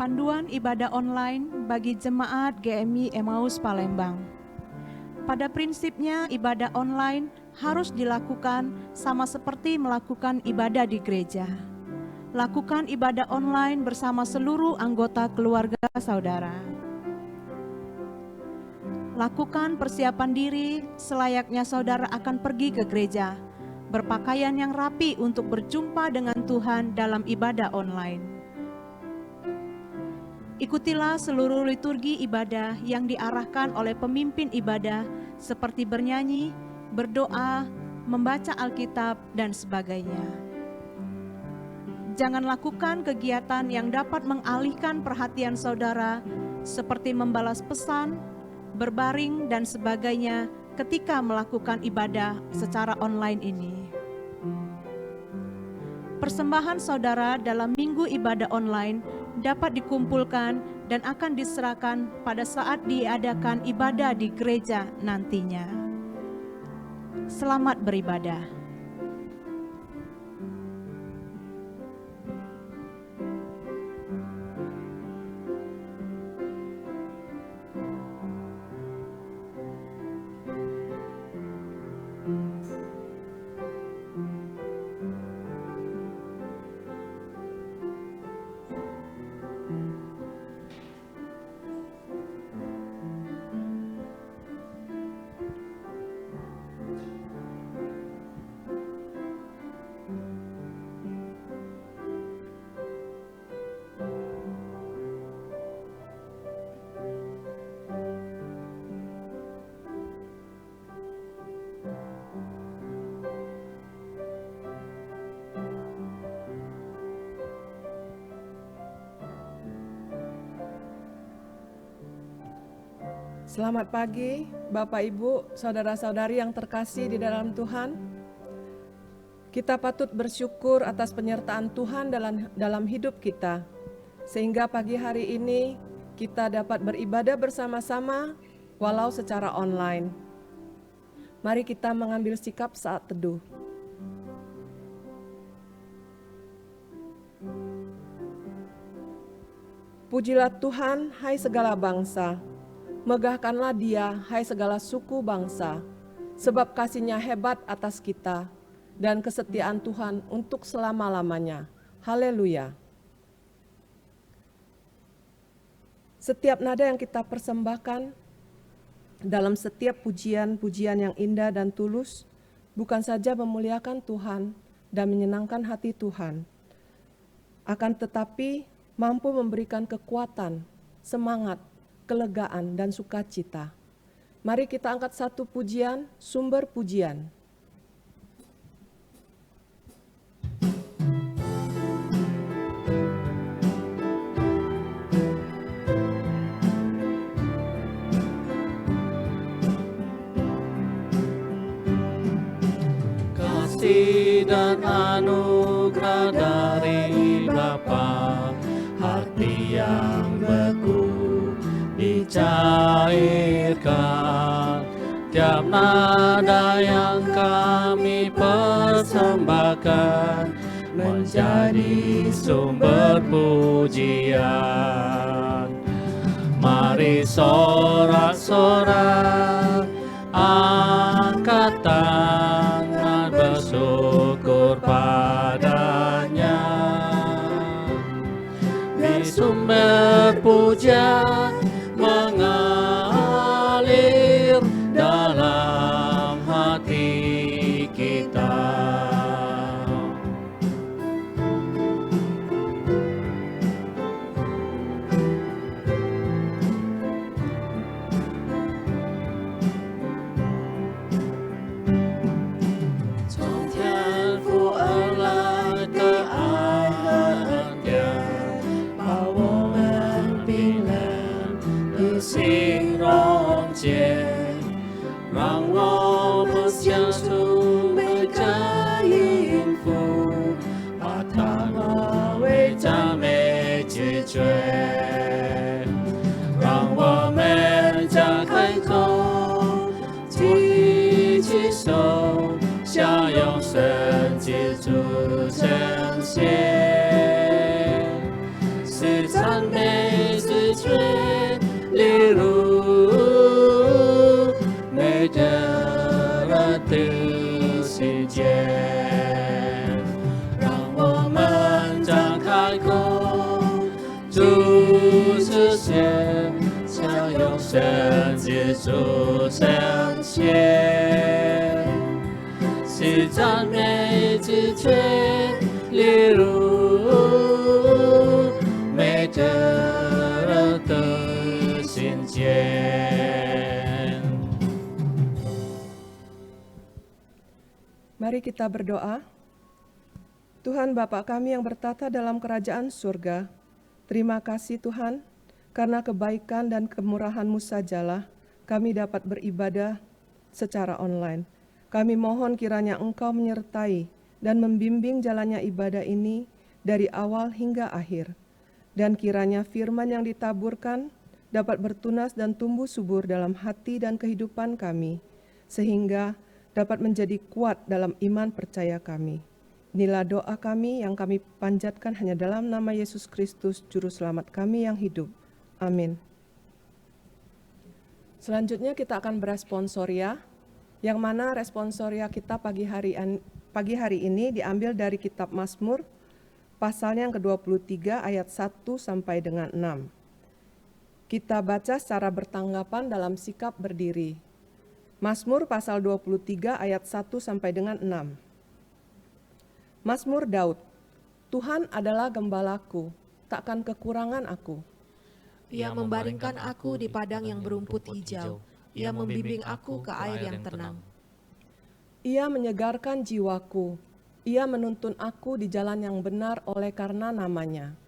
panduan ibadah online bagi jemaat GMI Emmaus Palembang. Pada prinsipnya, ibadah online harus dilakukan sama seperti melakukan ibadah di gereja. Lakukan ibadah online bersama seluruh anggota keluarga saudara. Lakukan persiapan diri selayaknya saudara akan pergi ke gereja, berpakaian yang rapi untuk berjumpa dengan Tuhan dalam ibadah online. Ikutilah seluruh liturgi ibadah yang diarahkan oleh pemimpin ibadah seperti bernyanyi, berdoa, membaca Alkitab, dan sebagainya. Jangan lakukan kegiatan yang dapat mengalihkan perhatian saudara seperti membalas pesan, berbaring, dan sebagainya ketika melakukan ibadah secara online ini. Persembahan saudara dalam minggu ibadah online dapat dikumpulkan dan akan diserahkan pada saat diadakan ibadah di gereja nantinya. Selamat beribadah. Selamat pagi, Bapak, Ibu, saudara-saudari yang terkasih di dalam Tuhan. Kita patut bersyukur atas penyertaan Tuhan dalam hidup kita, sehingga pagi hari ini kita dapat beribadah bersama-sama walau secara online. Mari kita mengambil sikap saat teduh. Pujilah Tuhan, hai segala bangsa. Megahkanlah Dia, hai segala suku bangsa, sebab kasih-Nya hebat atas kita, dan kesetiaan Tuhan untuk selama-lamanya. Haleluya. Setiap nada yang kita persembahkan dalam setiap pujian-pujian yang indah dan tulus, bukan saja memuliakan Tuhan dan menyenangkan hati Tuhan, akan tetapi mampu memberikan kekuatan, semangat, kelegaan, dan sukacita. Mari kita angkat satu pujian, sumber pujian. Kasih dan anugerah dari Bapa, hati yang beku dicairkan, tiap nada yang kami persembahkan menjadi sumber pujian. Mari sorak-sorak, angkat tangan bersyukur padanya. Di sumber pujian mengalir dalam hati kita.是赞美神之主圣贤，是赞美之泉，例如美德的信件。 Mari kita berdoa. Tuhan Bapa kami yang bertata dalam kerajaan surga, terima kasih Tuhan, karena kebaikan dan kemurahan-Mu sajalah kami dapat beribadah secara online. Kami mohon kiranya Engkau menyertai dan membimbing jalannya ibadah ini dari awal hingga akhir. Dan kiranya firman yang ditaburkan dapat bertunas dan tumbuh subur dalam hati dan kehidupan kami, sehingga dapat menjadi kuat dalam iman percaya kami. Inilah doa kami yang kami panjatkan hanya dalam nama Yesus Kristus, Juru Selamat kami yang hidup. Amin. Selanjutnya kita akan beresponsoria, yang mana responsoria kita pagi hari ini diambil dari kitab Mazmur, pasalnya yang ke-23 ayat 1 sampai dengan 6. Kita baca secara bertanggapan dalam sikap berdiri. Mazmur pasal 23 ayat 1 sampai dengan 6. Mazmur Daud, Tuhan adalah gembalaku, takkan kekurangan aku. Ia membaringkan aku di padang yang berumput hijau. Ia membimbing aku ke air yang tenang. Ia menyegarkan jiwaku. Ia menuntun aku di jalan yang benar oleh karena namanya.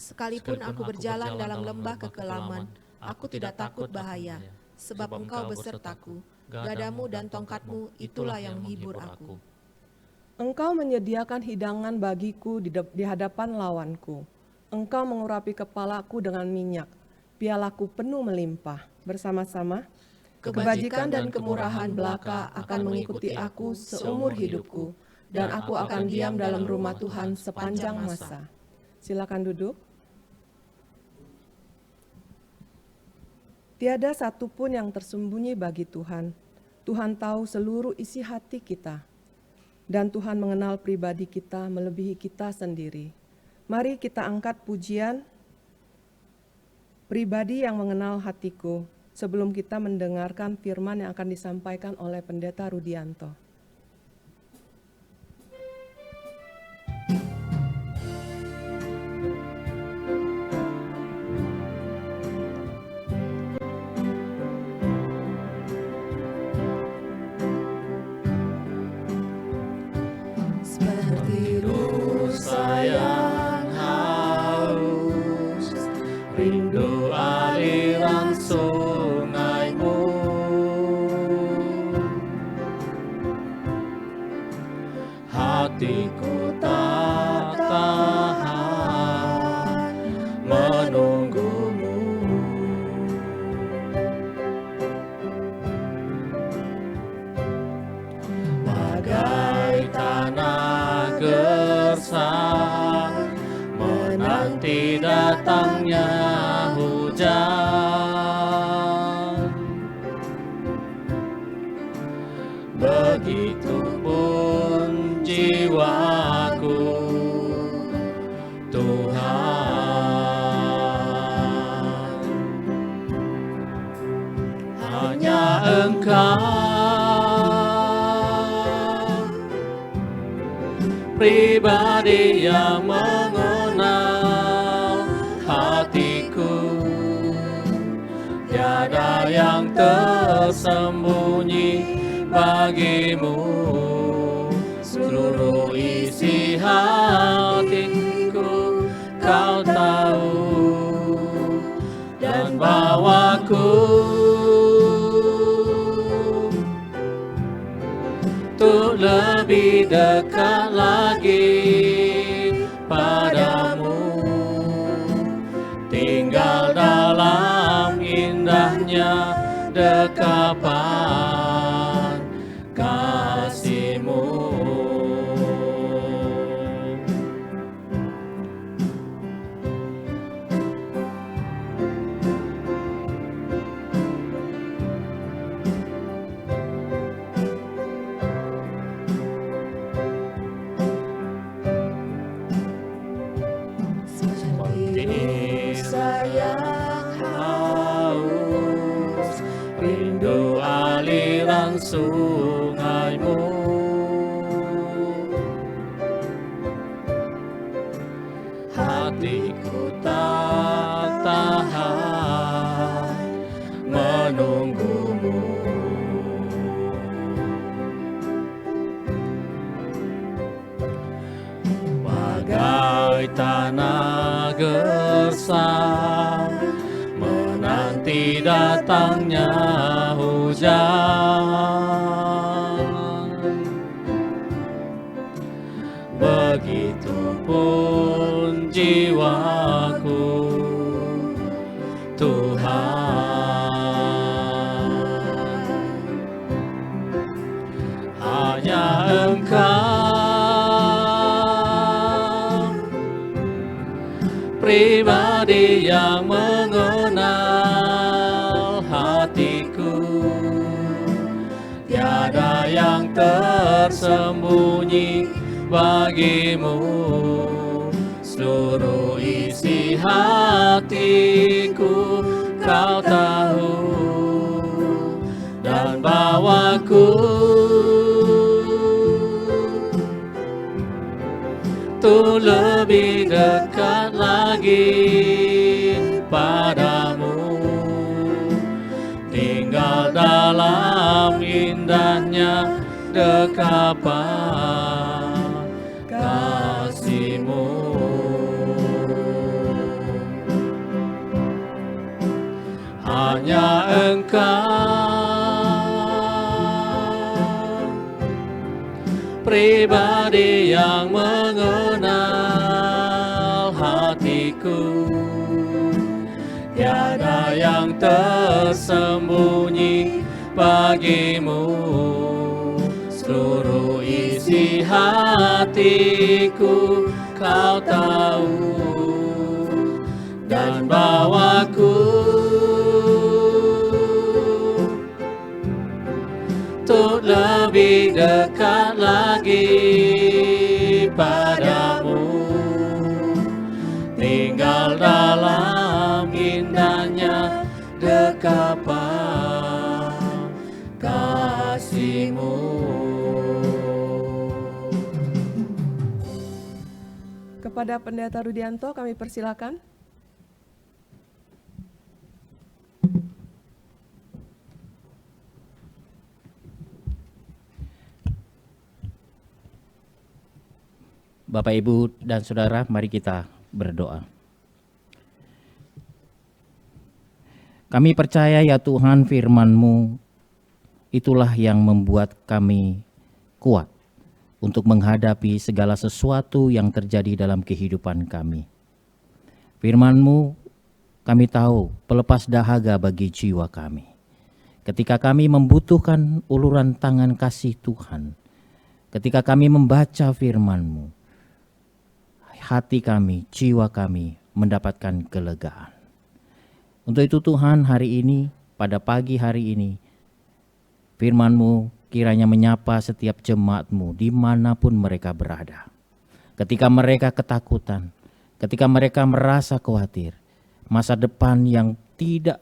Sekalipun aku berjalan dalam lembah kekelaman, aku tidak takut bahaya, sebab Engkau besertaku. Gadamu dan tongkatmu itulah yang menghibur aku. Engkau menyediakan hidangan bagiku di hadapan lawanku. Engkau mengurapi kepalaku dengan minyak, pialaku penuh melimpah. Bersama-sama, kebajikan dan kemurahan belaka akan mengikuti aku seumur hidupku, dan aku akan diam dalam rumah Tuhan sepanjang masa. Silakan duduk. Tiada satupun yang tersembunyi bagi Tuhan. Tuhan tahu seluruh isi hati kita. Dan Tuhan mengenal pribadi kita melebihi kita sendiri. Mari kita angkat pujian pribadi yang mengenal hatiku sebelum kita mendengarkan firman yang akan disampaikan oleh Pendeta Rudianto. Sayang haus, rindu aliran sungaimu. Hatiku tak tahan menunggumu. Bagai tanah gersang menanti datangnya hujan, begitupun jiwaku, Tuhan. Hanya Engkau pribadi yang mengenal hatiku, tiada yang tersembunyi bagimu. Seluruh isi hatiku Kau tahu, dan bawaku untuk lebih dekat lagi padamu, tinggal dalam indahnya dekapan kasih-Mu. Sayang haus, rindu aliran sungaimu. Hatiku tak tahan menunggumu. Bagai tanah gersang menanti datangnya hujan, begitupun jiwaku, Tuhan. Hanya Engkau pribadi yang mengenal hatiku, tiada yang tersembunyi bagimu. Seluruh isi hatiku Kau tahu, dan bawaku untuk lebih dekat lagi padamu, tinggal dalam indahnya dekapan kasih-Mu. Hanya Engkau pribadi yang mengenal hatiku, tiada yang tersembunyi bagimu. Seluruh isi hatiku Kau tahu, dan bawaku untuk lebih dekat lagi padamu, tinggal dalam indahnya dekapan kasih-Mu. Kepada Pendeta Rudianto kami persilakan. Bapak, Ibu, dan Saudara, mari kita berdoa. Kami percaya ya Tuhan, firman-Mu itulah yang membuat kami kuat untuk menghadapi segala sesuatu yang terjadi dalam kehidupan kami. Firman-Mu kami tahu pelepas dahaga bagi jiwa kami. Ketika kami membutuhkan uluran tangan kasih Tuhan, ketika kami membaca firman-Mu, hati kami, jiwa kami mendapatkan kelegaan. Untuk itu Tuhan, hari ini, pada pagi hari ini, firman-Mu kiranya menyapa setiap jemaat-Mu dimanapun mereka berada. Ketika mereka ketakutan, ketika mereka merasa khawatir, masa depan yang tidak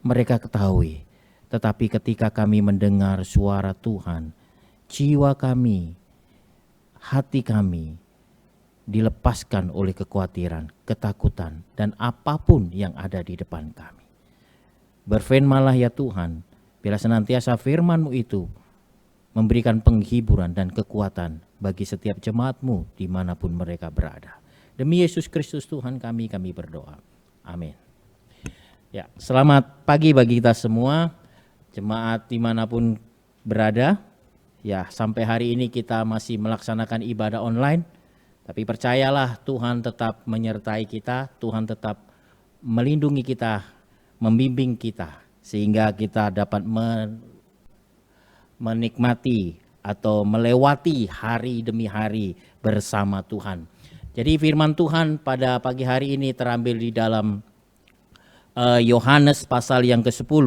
mereka ketahui, tetapi ketika kami mendengar suara Tuhan, jiwa kami, hati kami, dilepaskan oleh kekhawatiran, ketakutan, dan apapun yang ada di depan kami. Berfirmanlah ya Tuhan, bila senantiasa firman-Mu itu memberikan penghiburan dan kekuatan bagi setiap jemaat-Mu dimanapun mereka berada. Demi Yesus Kristus Tuhan kami berdoa. Amin. Ya, selamat pagi bagi kita semua, jemaat dimanapun berada. Ya, sampai hari ini kita masih melaksanakan ibadah online. Tapi percayalah Tuhan tetap menyertai kita, Tuhan tetap melindungi kita, membimbing kita, sehingga kita dapat menikmati atau melewati hari demi hari bersama Tuhan. Jadi firman Tuhan pada pagi hari ini terambil di dalam Yohanes pasal yang ke-10,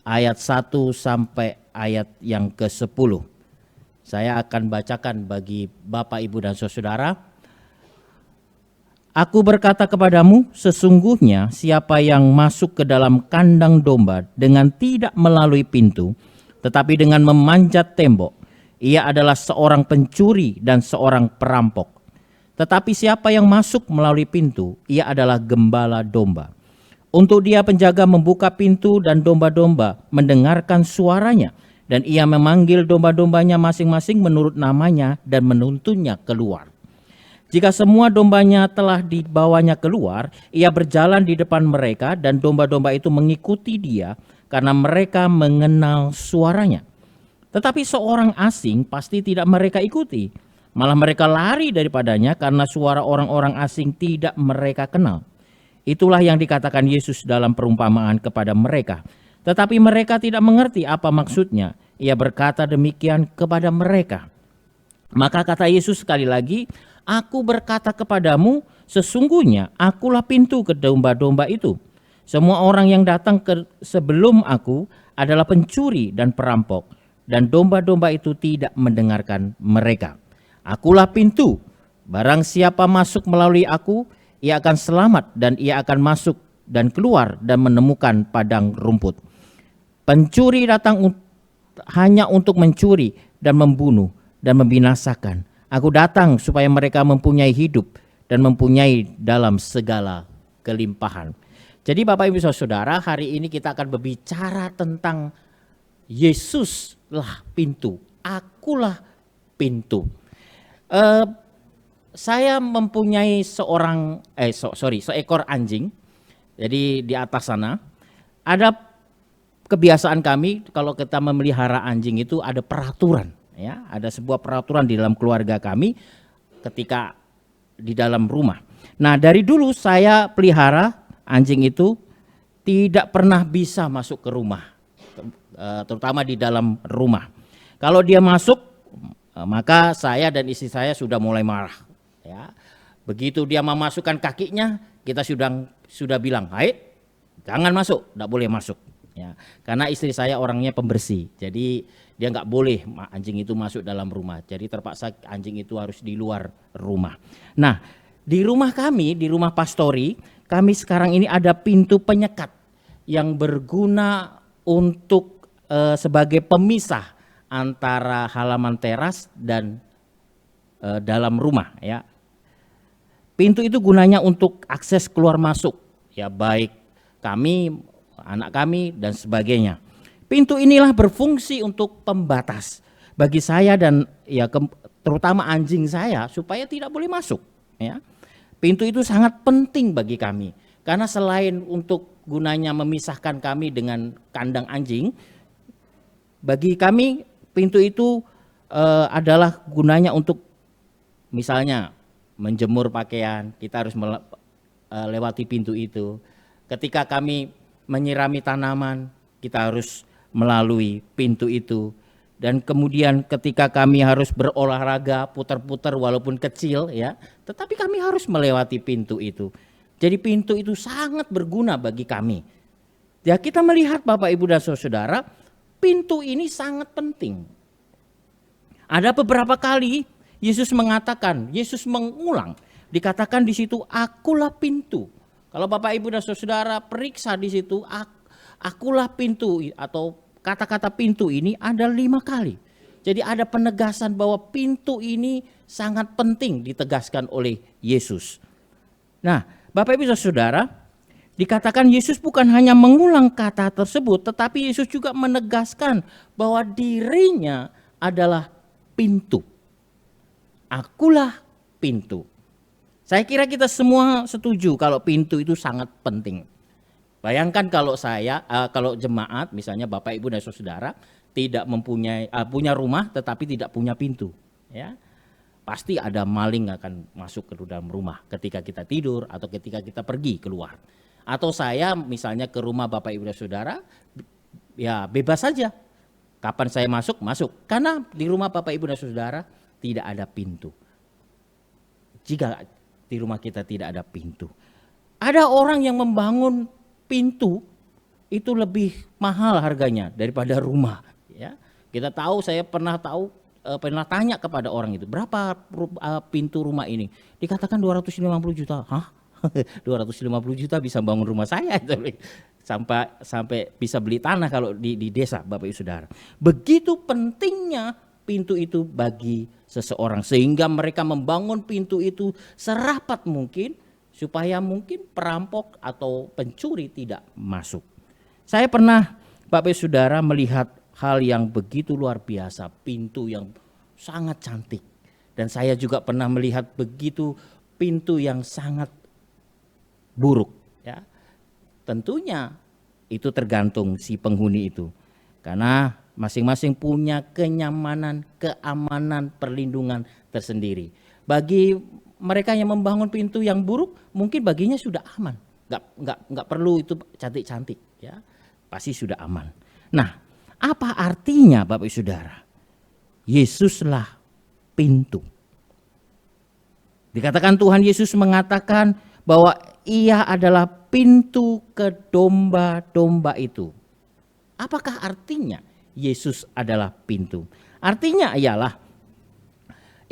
ayat 1 sampai ayat yang ke-10. Saya akan bacakan bagi Bapak, Ibu, dan Saudara. Aku berkata kepadamu, sesungguhnya siapa yang masuk ke dalam kandang domba dengan tidak melalui pintu, tetapi dengan memanjat tembok, ia adalah seorang pencuri dan seorang perampok. Tetapi siapa yang masuk melalui pintu, ia adalah gembala domba. Untuk dia penjaga membuka pintu dan domba-domba mendengarkan suaranya, dan ia memanggil domba-dombanya masing-masing menurut namanya dan menuntunnya keluar. Jika semua dombanya telah dibawanya keluar, ia berjalan di depan mereka dan domba-domba itu mengikuti dia karena mereka mengenal suaranya. Tetapi seorang asing pasti tidak mereka ikuti. Malah mereka lari daripadanya karena suara orang-orang asing tidak mereka kenal. Itulah yang dikatakan Yesus dalam perumpamaan kepada mereka. Tetapi mereka tidak mengerti apa maksudnya. Ia berkata demikian kepada mereka. Maka kata Yesus sekali lagi, aku berkata kepadamu, sesungguhnya akulah pintu ke domba-domba itu. Semua orang yang datang sebelum aku adalah pencuri dan perampok, dan domba-domba itu tidak mendengarkan mereka. Akulah pintu, barang siapa masuk melalui aku, ia akan selamat dan ia akan masuk dan keluar dan menemukan padang rumput. Pencuri datang hanya untuk mencuri dan membunuh dan membinasakan. Aku datang supaya mereka mempunyai hidup dan mempunyai dalam segala kelimpahan. Jadi Bapak Ibu Saudara, hari ini kita akan berbicara tentang Yesuslah pintu, akulah pintu. Saya mempunyai seekor anjing. Jadi di atas sana ada kebiasaan kami kalau kita memelihara anjing itu ada peraturan, ya, ada sebuah peraturan di dalam keluarga kami ketika di dalam rumah. Nah, dari dulu saya pelihara anjing itu tidak pernah bisa masuk ke rumah, terutama di dalam rumah. Kalau dia masuk, maka saya dan istri saya sudah mulai marah. Ya, begitu dia memasukkan kakinya, kita sudah bilang, hai, jangan masuk, tidak boleh masuk. Ya, karena istri saya orangnya pembersih, jadi dia nggak boleh anjing itu masuk dalam rumah. Jadi terpaksa anjing itu harus di luar rumah. Nah, di rumah kami, di rumah pastori, kami sekarang ini ada pintu penyekat yang berguna untuk sebagai pemisah antara halaman teras dan dalam rumah, ya. Pintu itu gunanya untuk akses keluar masuk, ya, baik kami, anak kami dan sebagainya. Pintu inilah berfungsi untuk pembatas bagi saya dan ya terutama anjing saya supaya tidak boleh masuk, ya. Pintu itu sangat penting bagi kami karena selain untuk gunanya memisahkan kami dengan kandang anjing, bagi kami pintu itu adalah gunanya untuk misalnya menjemur pakaian, kita harus lewati pintu itu. Ketika kami menyirami tanaman, kita harus melalui pintu itu. Dan kemudian ketika kami harus berolahraga putar-putar walaupun kecil, ya, tetapi kami harus melewati pintu itu. Jadi pintu itu sangat berguna bagi kami. Ya, kita melihat Bapak Ibu dan Saudara, pintu ini sangat penting. Ada beberapa kali Yesus mengatakan, Yesus mengulang, dikatakan di situ, akulah pintu. Kalau Bapak Ibu dan Saudara periksa di situ, akulah pintu, atau kata-kata pintu ini ada 5 kali. Jadi ada penegasan bahwa pintu ini sangat penting ditegaskan oleh Yesus. Nah, Bapak Ibu dan Saudara, dikatakan Yesus bukan hanya mengulang kata tersebut, tetapi Yesus juga menegaskan bahwa dirinya adalah pintu. Akulah pintu. Saya kira kita semua setuju kalau pintu itu sangat penting. Bayangkan kalau kalau jemaat, misalnya Bapak Ibu dan Saudara tidak punya rumah tetapi tidak punya pintu, ya, pasti ada maling akan masuk ke dalam rumah ketika kita tidur atau ketika kita pergi keluar. Atau saya misalnya ke rumah Bapak Ibu dan Saudara, ya bebas saja. Kapan saya masuk, karena di rumah Bapak Ibu dan Saudara tidak ada pintu. Jika di rumah kita tidak ada pintu, ada orang yang membangun pintu itu lebih mahal harganya daripada rumah, ya. Kita tahu, saya pernah tahu pernah tanya kepada orang itu, berapa pintu rumah ini? Dikatakan 250 juta. Hah? 250 juta bisa bangun rumah saya itu. Sampai bisa beli tanah kalau di desa, Bapak Ibu Saudara. Begitu pentingnya pintu itu bagi seseorang, sehingga mereka membangun pintu itu serapat mungkin supaya mungkin perampok atau pencuri tidak masuk. Saya pernah, Bapak Ibu Saudara, melihat hal yang begitu luar biasa, pintu yang sangat cantik. Dan saya juga pernah melihat begitu pintu yang sangat buruk, ya. Tentunya itu tergantung si penghuni itu. Karena masing-masing punya kenyamanan, keamanan, perlindungan tersendiri. Bagi mereka yang membangun pintu yang buruk, mungkin baginya sudah aman. Nggak perlu itu cantik-cantik, ya. Pasti sudah aman. Nah, apa artinya Bapak Ibu Saudara? Yesuslah pintu. Dikatakan Tuhan Yesus mengatakan bahwa Ia adalah pintu ke domba-domba itu. Apakah artinya Yesus adalah pintu? Artinya ialah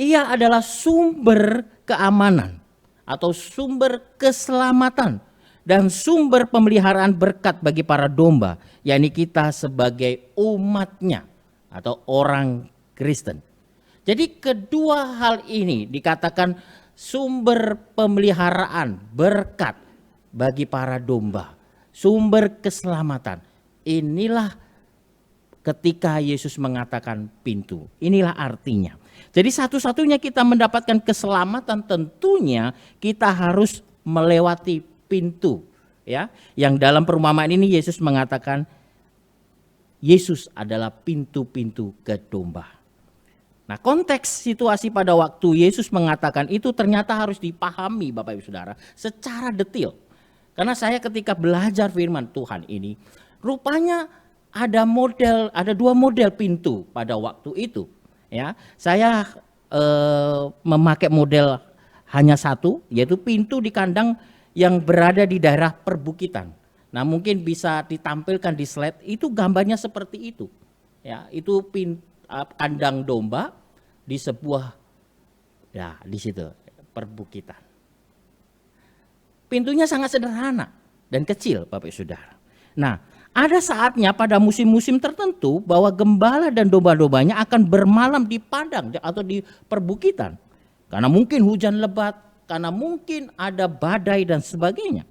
Ia adalah sumber keamanan atau sumber keselamatan dan sumber pemeliharaan berkat bagi para domba, yakni kita sebagai umatnya atau orang Kristen. Jadi kedua hal ini dikatakan sumber pemeliharaan berkat bagi para domba, sumber keselamatan. Inilah ketika Yesus mengatakan pintu. Inilah artinya. Jadi satu-satunya kita mendapatkan keselamatan tentunya kita harus melewati pintu, ya. Yang dalam perumpamaan ini Yesus mengatakan Yesus adalah pintu-pintu ke domba. Nah, konteks situasi pada waktu Yesus mengatakan itu ternyata harus dipahami Bapak Ibu Saudara secara detail. Karena saya ketika belajar firman Tuhan ini, rupanya ada dua model pintu pada waktu itu. Ya, saya memakai model hanya satu, yaitu pintu di kandang yang berada di daerah perbukitan. Nah, mungkin bisa ditampilkan di slide, itu gambarnya seperti itu. Ya, itu kandang domba di sebuah, ya di situ perbukitan. Pintunya sangat sederhana dan kecil, Bapak Ibu Saudara. Nah, ada saatnya pada musim-musim tertentu bahwa gembala dan domba-dombanya akan bermalam di padang atau di perbukitan. Karena mungkin hujan lebat, karena mungkin ada badai dan sebagainya.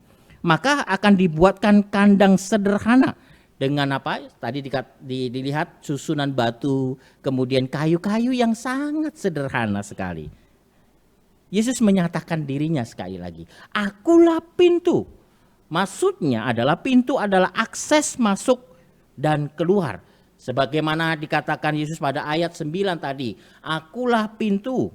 Maka akan dibuatkan kandang sederhana dengan apa? Tadi dilihat susunan batu, kemudian kayu-kayu yang sangat sederhana sekali. Yesus menyatakan dirinya sekali lagi, akulah pintu. Maksudnya adalah pintu adalah akses masuk dan keluar. Sebagaimana dikatakan Yesus pada ayat 9 tadi, akulah pintu.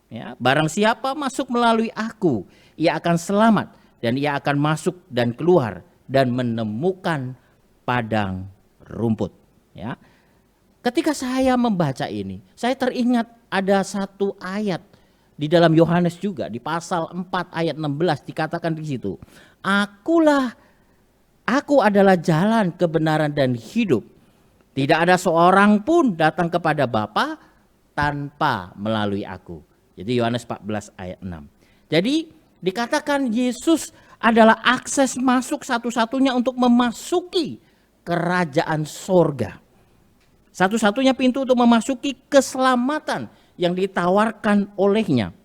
Ya, barang siapa masuk melalui aku, ia akan selamat dan ia akan masuk dan keluar dan menemukan padang rumput. Ya. Ketika saya membaca ini, saya teringat ada satu ayat di dalam Yohanes juga di pasal 4 ayat 16 dikatakan di situ, aku adalah jalan, kebenaran dan hidup. Tidak ada seorang pun datang kepada Bapa tanpa melalui aku. Jadi Yohanes 14 ayat 6. Jadi dikatakan Yesus adalah akses masuk satu-satunya untuk memasuki kerajaan sorga. Satu-satunya pintu untuk memasuki keselamatan yang ditawarkan olehnya.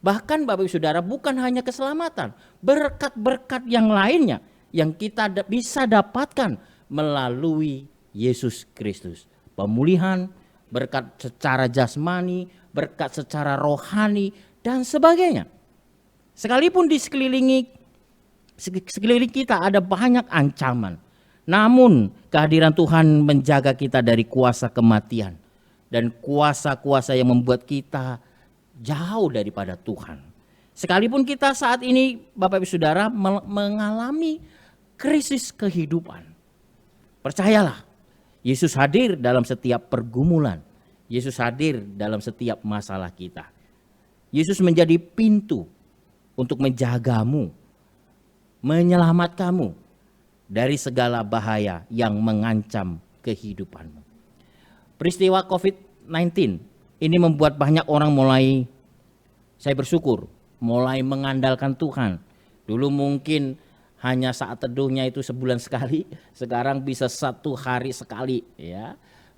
Bahkan Bapak Ibu Saudara, bukan hanya keselamatan, berkat-berkat yang lainnya yang kita bisa dapatkan melalui Yesus Kristus. Pemulihan, berkat secara jasmani, berkat secara rohani dan sebagainya. Sekalipun di sekeliling kita ada banyak ancaman, namun kehadiran Tuhan menjaga kita dari kuasa kematian dan kuasa-kuasa yang membuat kita jauh daripada Tuhan. Sekalipun kita saat ini Bapak Ibu Saudara mengalami krisis kehidupan, percayalah, Yesus hadir dalam setiap pergumulan. Yesus hadir dalam setiap masalah kita. Yesus menjadi pintu untuk menjagamu, menyelamatkanmu dari segala bahaya yang mengancam kehidupanmu. Peristiwa COVID-19 Ini membuat banyak orang mulai, saya bersyukur, mulai mengandalkan Tuhan. Dulu mungkin hanya saat teduhnya itu sebulan sekali, sekarang bisa 1 hari sekali ya.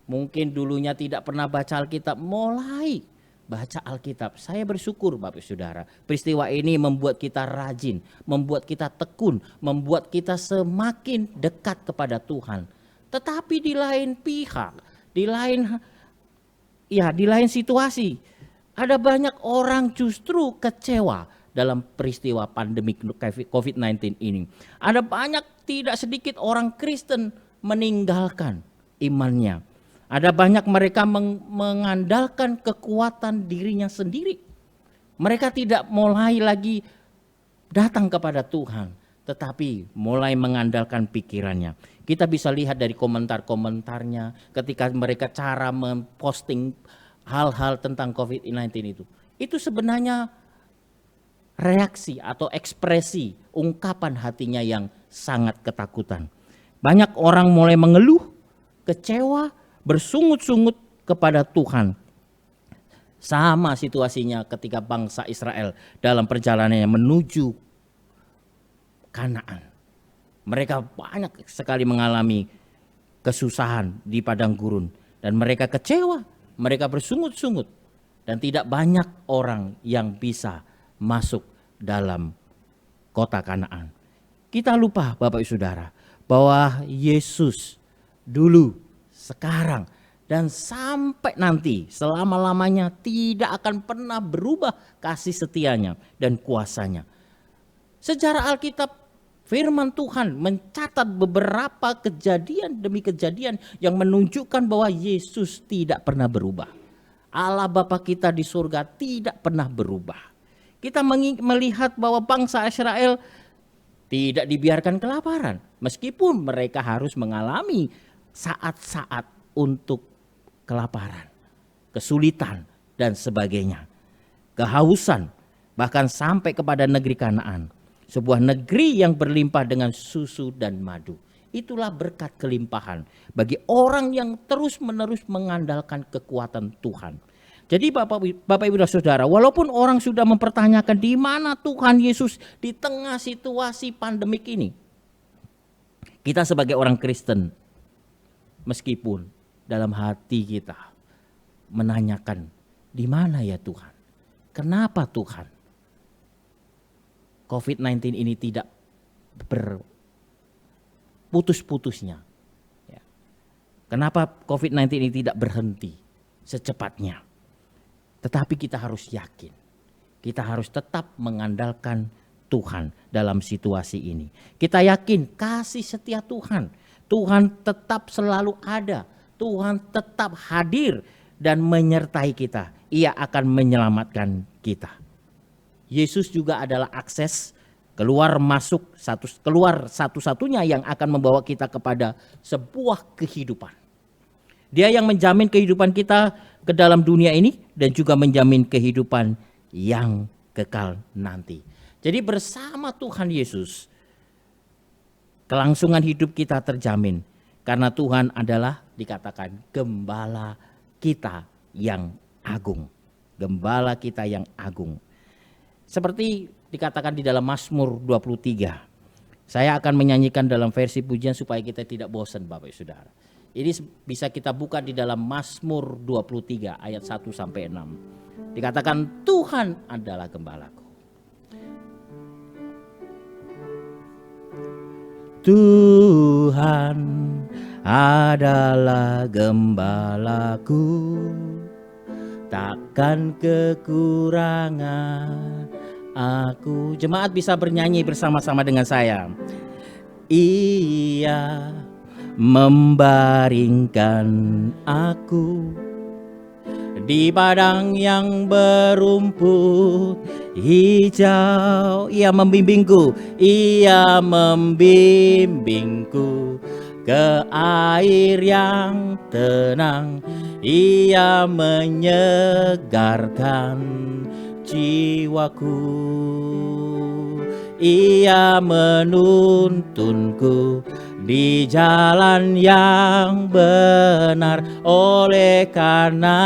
Mungkin dulunya tidak pernah baca Alkitab, mulai baca Alkitab. Saya bersyukur Bapak Saudara, peristiwa ini membuat kita rajin, membuat kita tekun, membuat kita semakin dekat kepada Tuhan. Tetapi di lain pihak, di lain situasi, ada banyak orang justru kecewa dalam peristiwa pandemi COVID-19 ini. Ada banyak, tidak sedikit orang Kristen meninggalkan imannya. Ada banyak mereka mengandalkan kekuatan dirinya sendiri. Mereka tidak mulai lagi datang kepada Tuhan, tetapi mulai mengandalkan pikirannya. Kita bisa lihat dari komentar-komentarnya ketika mereka cara memposting hal-hal tentang COVID-19 itu. Itu sebenarnya reaksi atau ekspresi ungkapan hatinya yang sangat ketakutan. Banyak orang mulai mengeluh, kecewa, bersungut-sungut kepada Tuhan. Sama situasinya ketika bangsa Israel dalam perjalanannya menuju Kanaan. Mereka banyak sekali mengalami kesusahan di padang gurun dan mereka kecewa, mereka bersungut-sungut dan tidak banyak orang yang bisa masuk dalam kota Kanaan. Kita lupa Bapak Ibu Saudara bahwa Yesus dulu, sekarang dan sampai nanti selama-lamanya tidak akan pernah berubah kasih setianya dan kuasanya. Sejarah Alkitab, firman Tuhan mencatat beberapa kejadian demi kejadian yang menunjukkan bahwa Yesus tidak pernah berubah. Allah Bapa kita di surga tidak pernah berubah. Kita melihat bahwa bangsa Israel tidak dibiarkan kelaparan, meskipun mereka harus mengalami saat-saat untuk kelaparan, kesulitan dan sebagainya, kehausan, bahkan sampai kepada negeri Kanaan. Sebuah negeri yang berlimpah dengan susu dan madu. Itulah berkat kelimpahan bagi orang yang terus-menerus mengandalkan kekuatan Tuhan. Jadi Bapak Ibu dan Saudara, walaupun orang sudah mempertanyakan di mana Tuhan Yesus di tengah situasi pandemik ini, kita sebagai orang Kristen, meskipun dalam hati kita menanyakan, di mana ya Tuhan? Kenapa Tuhan? COVID-19 ini tidak berputus-putusnya. Ya. Kenapa COVID-19 ini tidak berhenti secepatnya? Tetapi kita harus yakin, kita harus tetap mengandalkan Tuhan dalam situasi ini. Kita yakin kasih setia Tuhan, Tuhan tetap selalu ada, Tuhan tetap hadir dan menyertai kita. Ia akan menyelamatkan kita. Yesus juga adalah akses keluar satu-satunya yang akan membawa kita kepada sebuah kehidupan. Dia yang menjamin kehidupan kita ke dalam dunia ini dan juga menjamin kehidupan yang kekal nanti. Jadi bersama Tuhan Yesus, kelangsungan hidup kita terjamin karena Tuhan adalah dikatakan gembala kita yang agung. Gembala kita yang agung. Seperti dikatakan di dalam Mazmur 23. Saya akan menyanyikan dalam versi pujian supaya kita tidak bosan Bapak Saudara. Ini bisa kita buka di dalam Mazmur 23 ayat 1 sampai 6. Dikatakan Tuhan adalah gembalaku. Tuhan adalah gembalaku, takkan kekurangan aku. Jemaat bisa bernyanyi bersama-sama dengan saya. Ia membaringkan aku di padang yang berumput hijau. Ia membimbingku, ia membimbingku ke air yang tenang. Ia menyegarkan jiwaku. Ia menuntunku di jalan yang benar, oleh karena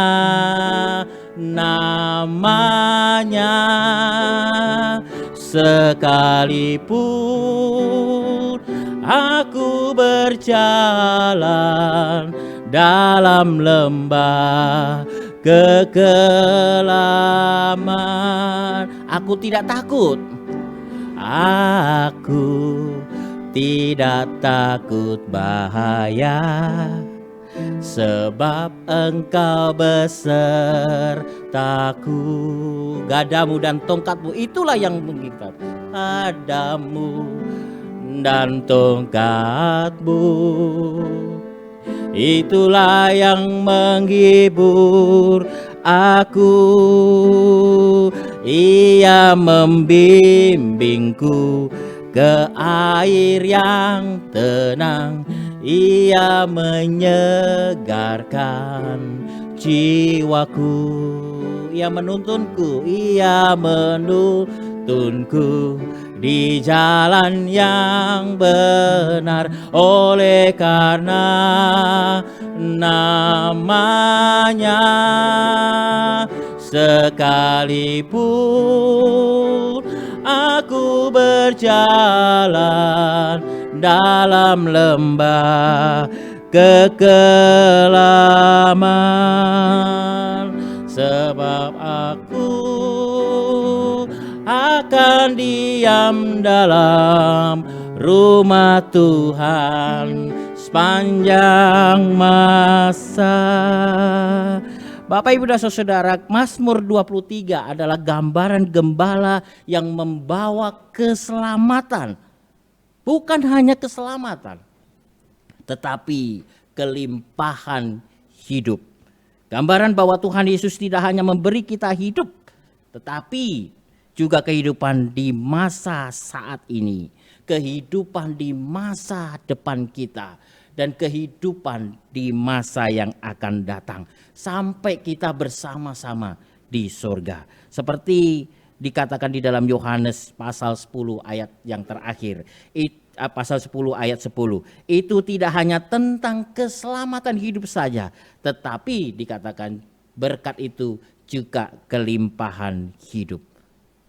namanya. Sekalipun aku berjalan dalam lembah kekelaman, aku tidak takut. Aku tidak takut bahaya, sebab Engkau besertaku. Gadamu dan tongkatmu itulah yang mengikat. Gadamu dan tongkatmu itulah yang menghibur aku. Ia membimbingku ke air yang tenang, Ia menyegarkan jiwaku. Ia menuntunku, Ia menuntunku di jalan yang benar, oleh karena namanya. Sekalipun aku berjalan dalam lembah kekelaman, sebab aku akan diam dalam rumah Tuhan sepanjang masa. Bapak Ibu dan Saudara, Mazmur 23 adalah gambaran gembala yang membawa keselamatan. Bukan hanya keselamatan, tetapi kelimpahan hidup. Gambaran bahwa Tuhan Yesus tidak hanya memberi kita hidup, tetapi juga kehidupan di masa saat ini, kehidupan di masa depan kita, dan kehidupan di masa yang akan datang, sampai kita bersama-sama di surga. Seperti dikatakan di dalam Yohanes pasal 10 ayat yang terakhir, pasal 10 ayat 10, itu tidak hanya tentang keselamatan hidup saja, tetapi dikatakan berkat itu juga kelimpahan hidup.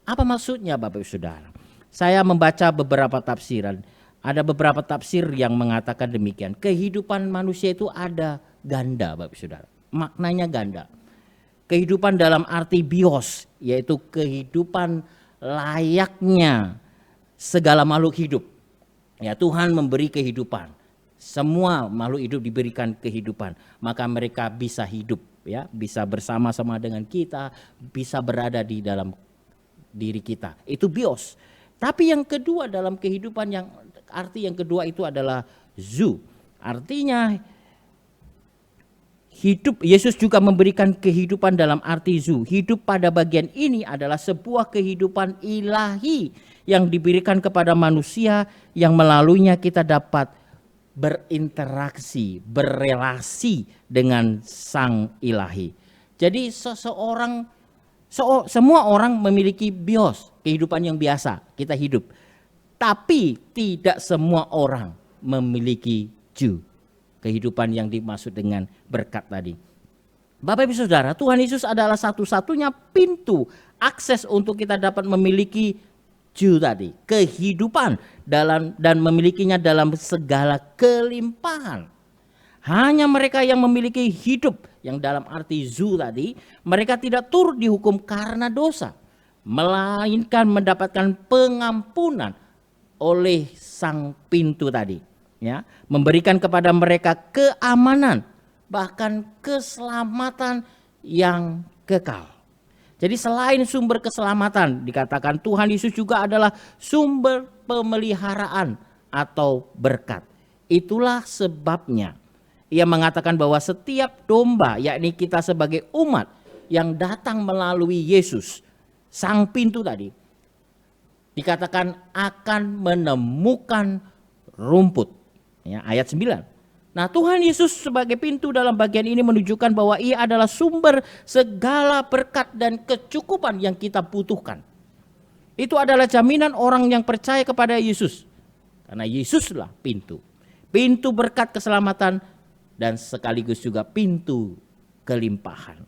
Apa maksudnya Bapak Ibu Saudara? Saya membaca beberapa tafsiran. Ada beberapa tafsir yang mengatakan demikian. Kehidupan manusia itu ada ganda Bapak Ibu Saudara. Maknanya ganda. Kehidupan dalam arti bios, yaitu kehidupan layaknya segala makhluk hidup. Ya, Tuhan memberi kehidupan. Semua makhluk hidup diberikan kehidupan, maka mereka bisa hidup, ya, bisa bersama-sama dengan kita, bisa berada di dalam diri kita. Itu bios. Tapi yang kedua dalam kehidupan, yang arti yang kedua itu adalah zoo. Artinya hidup, Yesus juga memberikan kehidupan dalam arti zoo. Hidup pada bagian ini adalah sebuah kehidupan ilahi yang diberikan kepada manusia, yang melaluinya kita dapat berinteraksi, berelasi dengan Sang Ilahi. Jadi semua orang memiliki bios, kehidupan yang biasa kita hidup. Tapi tidak semua orang memiliki zoo, kehidupan yang dimaksud dengan berkat tadi. Bapak Ibu Saudara, Tuhan Yesus adalah satu-satunya pintu akses untuk kita dapat memiliki zoo tadi, kehidupan dan memilikinya dalam segala kelimpahan. Hanya mereka yang memiliki hidup yang dalam arti zoo tadi, mereka tidak turut dihukum karena dosa, melainkan mendapatkan pengampunan oleh sang pintu tadi, ya, memberikan kepada mereka keamanan, bahkan keselamatan yang kekal. Jadi selain sumber keselamatan, dikatakan Tuhan Yesus juga adalah sumber pemeliharaan atau berkat. Itulah sebabnya Ia mengatakan bahwa setiap domba, yakni kita sebagai umat yang datang melalui Yesus, sang pintu tadi, dikatakan akan menemukan rumput. Ya, ayat 9. Nah, Tuhan Yesus sebagai pintu dalam bagian ini menunjukkan bahwa Ia adalah sumber segala berkat dan kecukupan yang kita butuhkan. Itu adalah jaminan orang yang percaya kepada Yesus. Karena Yesuslah pintu. pintu berkat keselamatan, dan sekaligus juga pintu kelimpahan.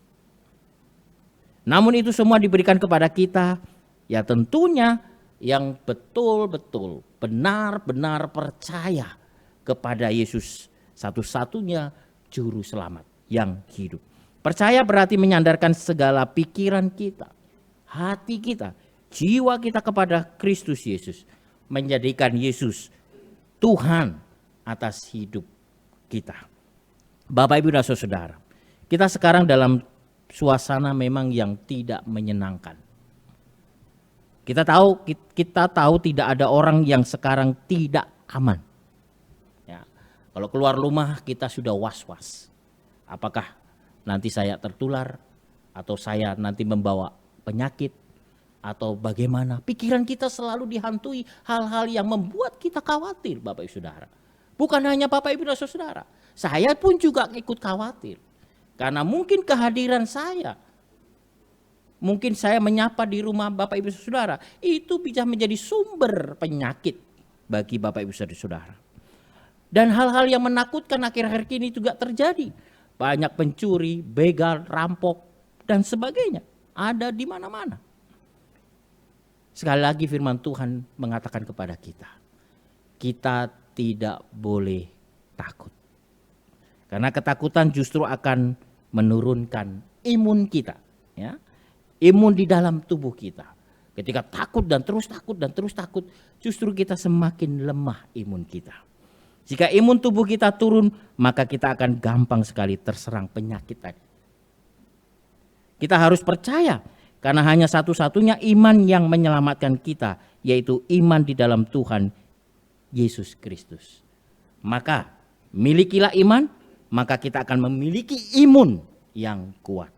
Namun itu semua diberikan kepada kita, ya tentunya yang betul-betul benar-benar percaya kepada Yesus, satu-satunya juru selamat yang hidup. Percaya berarti menyandarkan segala pikiran kita, hati kita, jiwa kita kepada Kristus Yesus, menjadikan Yesus Tuhan atas hidup kita. Bapak, Ibu, dan Saudara, kita sekarang dalam suasana memang yang tidak menyenangkan. Kita tahu tidak ada orang yang sekarang tidak aman. Ya, kalau keluar rumah kita sudah was-was. Apakah nanti saya tertular, atau saya nanti membawa penyakit, atau bagaimana? Pikiran kita selalu dihantui hal-hal yang membuat kita khawatir, Bapak Ibu Saudara. Bukan hanya Bapak Ibu dan Saudara, saya pun juga ikut khawatir. Karena mungkin kehadiran saya, mungkin saya menyapa di rumah Bapak Ibu Saudara, itu bisa menjadi sumber penyakit bagi Bapak Ibu Saudara. Dan hal-hal yang menakutkan akhir-akhir ini juga terjadi. Banyak pencuri, begal, rampok, dan sebagainya. Ada di mana-mana. Sekali lagi firman Tuhan mengatakan kepada kita, kita tidak boleh takut. Karena ketakutan justru akan menurunkan imun kita, ya. Imun di dalam tubuh kita. Ketika takut dan terus takut, justru kita semakin lemah imun kita. Jika imun tubuh kita turun, maka kita akan gampang sekali terserang penyakit tadi. Kita harus percaya, karena hanya satu-satunya iman yang menyelamatkan kita, yaitu iman di dalam Tuhan Yesus Kristus. Maka milikilah iman, maka kita akan memiliki imun yang kuat.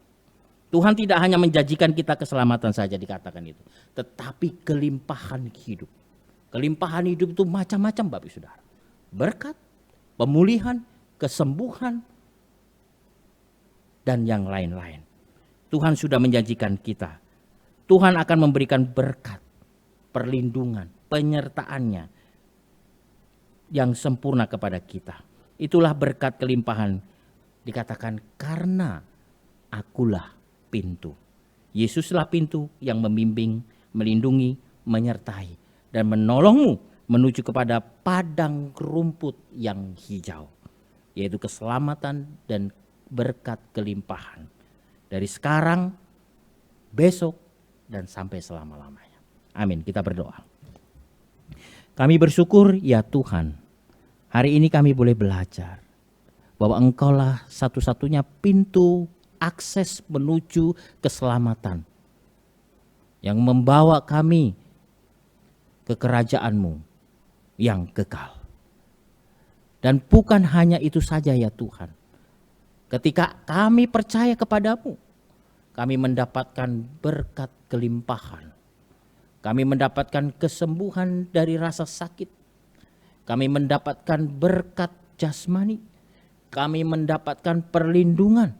Tuhan tidak hanya menjanjikan kita keselamatan saja dikatakan itu, tetapi kelimpahan hidup. Kelimpahan hidup itu macam-macam Bapak Ibu Saudara. Berkat, pemulihan, kesembuhan, dan yang lain-lain. Tuhan sudah menjanjikan kita. Tuhan akan memberikan berkat, perlindungan, penyertaannya yang sempurna kepada kita. Itulah berkat kelimpahan, dikatakan karena akulah pintu. Yesuslah pintu yang membimbing, melindungi, menyertai, dan menolongmu menuju kepada padang rumput yang hijau, yaitu keselamatan dan berkat kelimpahan. Dari sekarang, besok, dan sampai selama-lamanya. Amin, kita berdoa. Kami bersyukur ya Tuhan, hari ini kami boleh belajar bahwa Engkaulah satu-satunya pintu akses menuju keselamatan yang membawa kami ke kerajaan-Mu yang kekal. Dan bukan hanya itu saja ya Tuhan. Ketika kami percaya kepadamu, kami mendapatkan berkat kelimpahan. Kami mendapatkan kesembuhan dari rasa sakit. Kami mendapatkan berkat jasmani. Kami mendapatkan perlindungan.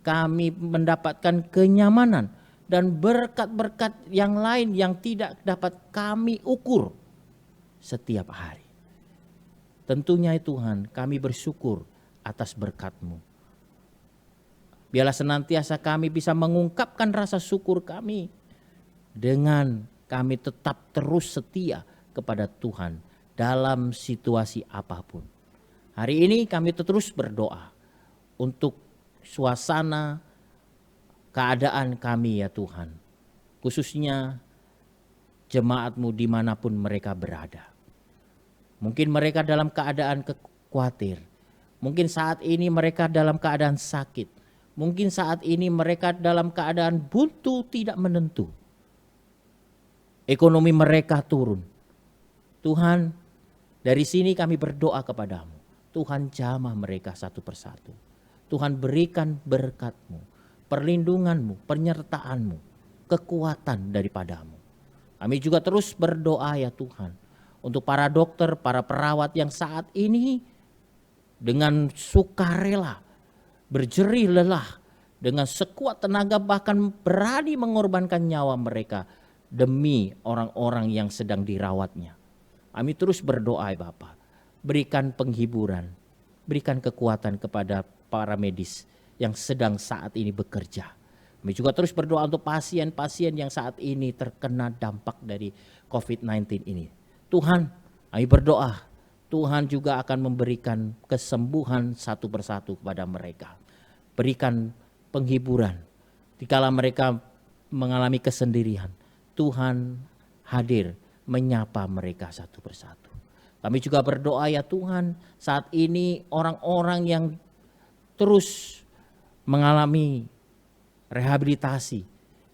Kami mendapatkan kenyamanan. Dan berkat-berkat yang lain yang tidak dapat kami ukur setiap hari. Tentunya Tuhan, kami bersyukur atas berkat-Mu. Biarlah senantiasa kami bisa mengungkapkan rasa syukur kami dengan kami tetap terus setia kepada Tuhan dalam situasi apapun. Hari ini kami terus berdoa untuk suasana keadaan kami ya Tuhan. Khususnya jemaat-Mu dimanapun mereka berada. Mungkin mereka dalam keadaan khawatir. Mungkin saat ini mereka dalam keadaan sakit. Mungkin saat ini mereka dalam keadaan buntu tidak menentu. Ekonomi mereka turun. Tuhan, dari sini kami berdoa kepadamu. Tuhan jamah mereka satu persatu. Tuhan berikan berkat-Mu, perlindungan-Mu, penyertaan-Mu, kekuatan daripadamu. Kami juga terus berdoa ya Tuhan. Untuk para dokter, para perawat yang saat ini dengan sukarela berjerih lelah, dengan sekuat tenaga bahkan berani mengorbankan nyawa mereka demi orang-orang yang sedang dirawatnya. Kami terus berdoa Bapa, berikan penghiburan, berikan kekuatan kepada para medis yang sedang saat ini bekerja. Kami juga terus berdoa untuk pasien-pasien yang saat ini terkena dampak dari COVID-19 ini. Tuhan, kami berdoa, Tuhan juga akan memberikan kesembuhan satu persatu kepada mereka. Berikan penghiburan. Dikala mereka mengalami kesendirian, Tuhan hadir menyapa mereka satu persatu. Kami juga berdoa ya Tuhan, saat ini orang-orang yang terus mengalami rehabilitasi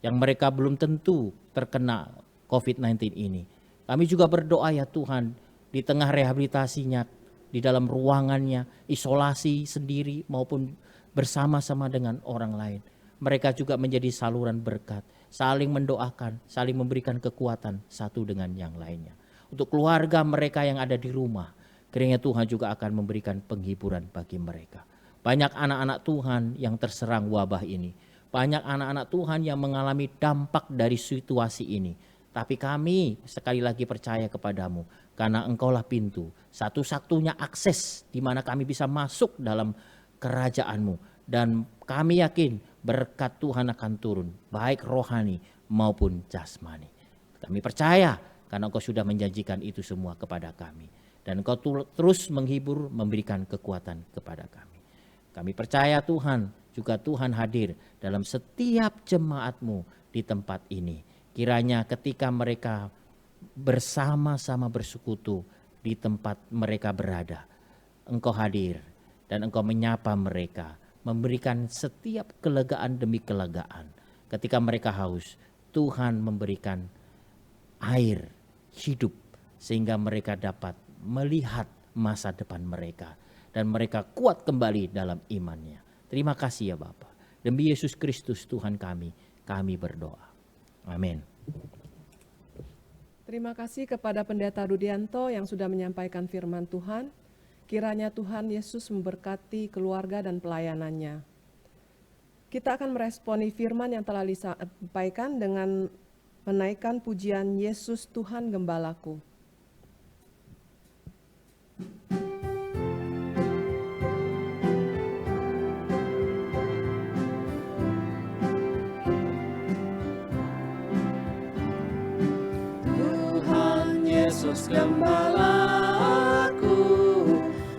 yang mereka belum tentu terkena COVID-19 ini. Kami juga berdoa ya Tuhan, di tengah rehabilitasinya, di dalam ruangannya, isolasi sendiri maupun bersama-sama dengan orang lain. Mereka juga menjadi saluran berkat, saling mendoakan, saling memberikan kekuatan satu dengan yang lainnya. Untuk keluarga mereka yang ada di rumah, kiranya Tuhan juga akan memberikan penghiburan bagi mereka. Banyak anak-anak Tuhan yang terserang wabah ini. Banyak anak-anak Tuhan yang mengalami dampak dari situasi ini. Tapi kami sekali lagi percaya kepadamu, karena Engkaulah pintu, satu-satunya akses di mana kami bisa masuk dalam kerajaan-Mu. Dan kami yakin berkat Tuhan akan turun, baik rohani maupun jasmani. Kami percaya karena Engkau sudah menjanjikan itu semua kepada kami. Dan Engkau terus menghibur, memberikan kekuatan kepada kami. Kami percaya Tuhan, juga Tuhan hadir dalam setiap jemaat-Mu di tempat ini. Kiranya ketika mereka bersama-sama bersekutu di tempat mereka berada, Engkau hadir dan Engkau menyapa mereka, memberikan setiap kelegaan demi kelegaan. Ketika mereka haus, Tuhan memberikan air hidup sehingga mereka dapat melihat masa depan mereka dan mereka kuat kembali dalam imannya. Terima kasih ya Bapa. Demi Yesus Kristus Tuhan kami berdoa. Amin. Terima kasih kepada Pendeta Rudianto yang sudah menyampaikan firman Tuhan. Kiranya Tuhan Yesus memberkati keluarga dan pelayanannya. Kita akan meresponi firman yang telah disampaikan dengan menaikkan pujian Yesus Tuhan Gembalaku. Yesus Gembalaku,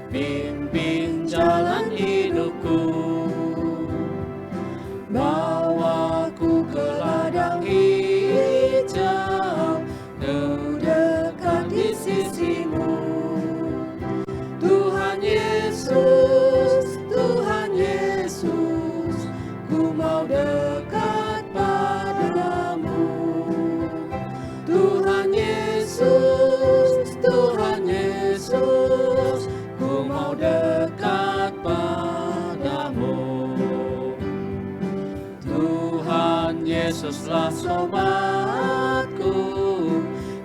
pimpin jalan hidupku, bawaku ke ladang hijau, dekat di sisimu. Tuhan Yesus, Tuhan Yesus, ku mau dekat padamu. Tuhan Yesus, Tuhan Yesus, ku mau dekat padamu. Tuhan Yesuslah sobatku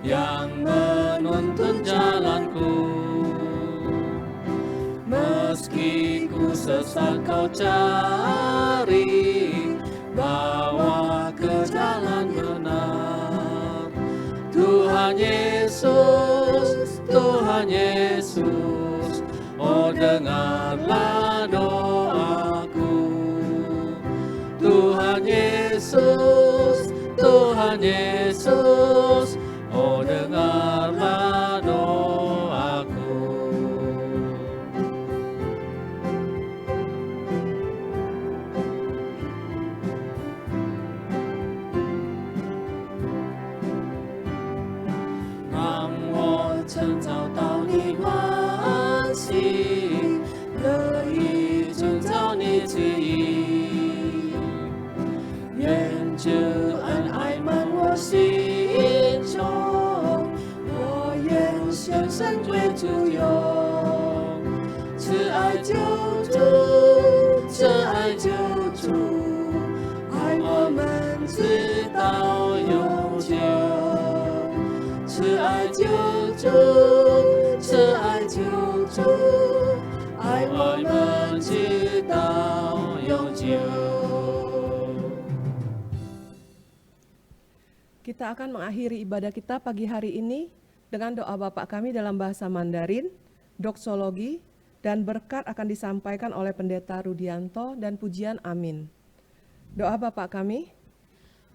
yang menuntun jalanku. Meski ku sesat kau cari, bawa ke jalan benar. Tuhan Yesus, Tuhan Yesus, oh dengarlah doaku. Tuhan Yesus, Tuhan Yesus, oh dengarlah doaku.让我趁早到你欢喜，乐意遵照你旨意，愿这恩爱满我心中，我愿献身归主用，慈爱救主，慈爱救主，爱我们直到永久。慈爱救主，慈爱救主，爱我们直到永久。 Kita akan mengakhiri ibadah kita pagi hari ini dengan doa Bapa kami dalam bahasa Mandarin. doksologi, dan berkat akan disampaikan oleh Pendeta Rudianto dan pujian amin. Doa Bapa kami,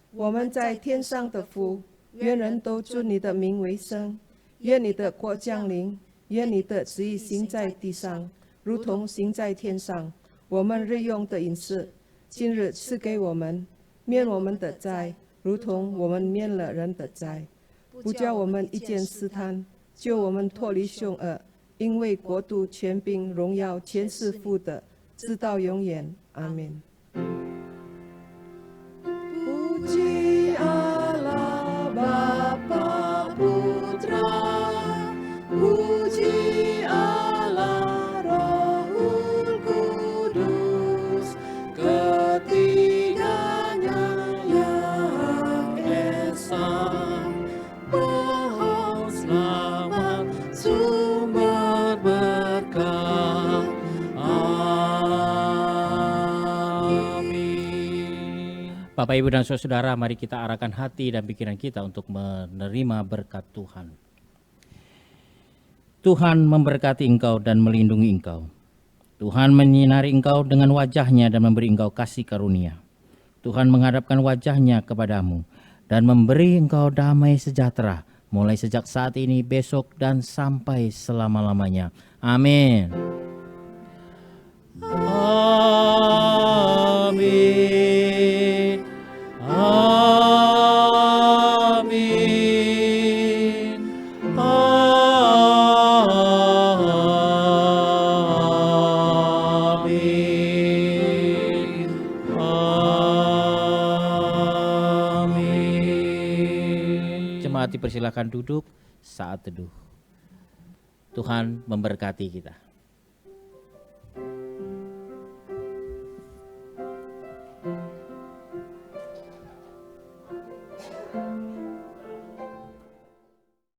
我们在天上的父，愿人都尊你的名为圣，愿你的国降临，愿你的旨意行在地上，如同行在天上。我们日用的饮食，今日赐给我们，免我们的债，如同我们免了人的债，不叫我们一见试探，救我们脱离凶恶。因为国度、权柄、荣耀，全是父的，直到永远。阿门。Puji Allah Bapa Putra, puji Allah Rohul Kudus, ketiganya yang esa, Pohon selamat, sumber berkah. Amin. Bapak, Ibu, dan Saudara, mari kita arahkan hati dan pikiran kita untuk menerima berkat Tuhan. Tuhan memberkati engkau dan melindungi engkau. Tuhan menyinari engkau dengan wajah-Nya dan memberi engkau kasih karunia. Tuhan menghadapkan wajah-Nya kepadamu dan memberi engkau damai sejahtera, mulai sejak saat ini, besok, dan sampai selama-lamanya. Amin. Amin. Amin. Amin. Amin. Jemaat dipersilakan duduk saat teduh. Tuhan memberkati kita.